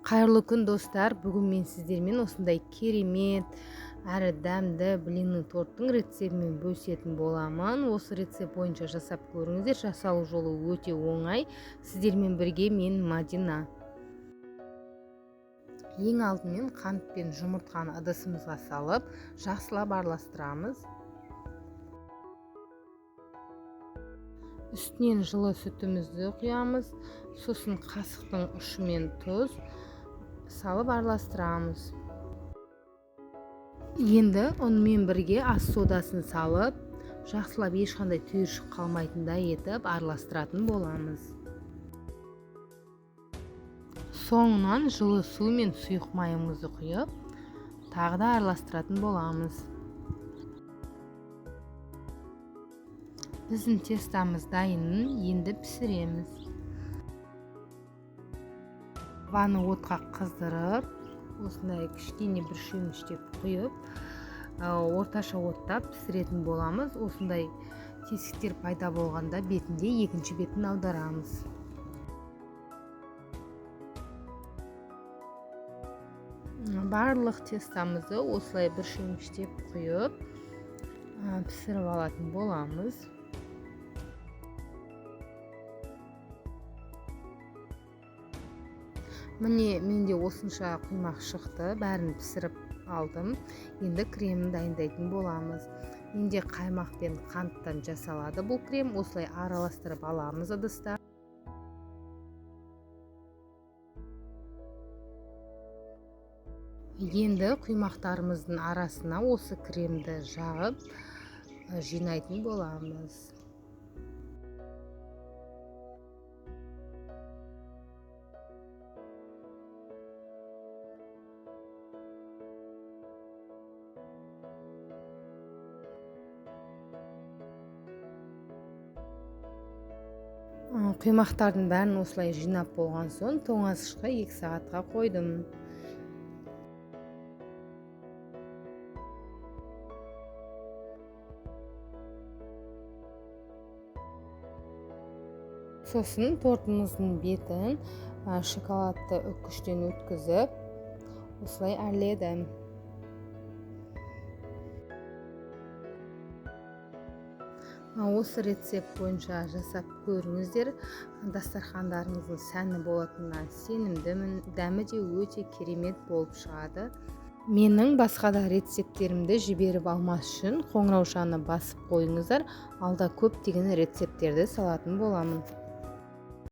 Қайырлы күн достар, бүгін мен сіздермен осындай керемет әрі дәмді блинның торттың рецептімен бөлісетін боламын. Осы рецепт бойынша жасап көріңіздер, жасалу жолы өте оңай. Сіздермен бірге мен Мадина. Ең алдымен қант пен жұмыртқаны ыдысымызға салып, жақсылап араластырамыз. Үстінен жылы сүтімізді құямыз, сосын қасықтың ұшымен тұз салып араластырамыз. Енді онымен бірге ас содасын салып, жақсылап ешқандай түйіршік қалмайтындай етіп араластыратын боламыз. Соңынан жылы су мен сұйық майымызды құйып, тағы да араластыратын боламыз. Біздің тестамыз дайын, енді пісіреміз. Ваны отқа қыздырып, осындай кішкене бір шөміштеп құйып, орташа отта пісіретін боламыз. Осындай тесіктер пайда болғанда бетінде екінші бетін аударамыз. Барлық тестамызды осылай бір шөміштеп құйып, пісіріп алатын боламыз. Міне, менде осынша құймақ шықты, бәрін пісіріп алдым. Енді кремін дайындайтын боламыз. Менде қаймақ пен қанттан жасалады бұл крем. Осылай араластырып аламыз ыдыста. Енді құймақтарымыздың арасына осы кремді жағып жинайтын боламыз. Құймақтардың бәрін осылай жинап болған соң тоңазышқа 2 сағатқа қойдым. Сосын тортымыздың бетін шоколадты үккіштен өткізіп, осылай әрледім. Осы рецепт бойынша жасап көріңіздер. Дастархандарыңыздың сәні болатынына сенімдімін. Дәмі де өте керемет болып шығады. Менің басқа да рецепттерімді жіберіп алмас үшін қоңыраушаны басып қойыңыздар. Алда көптеген рецепттерді салатын боламын.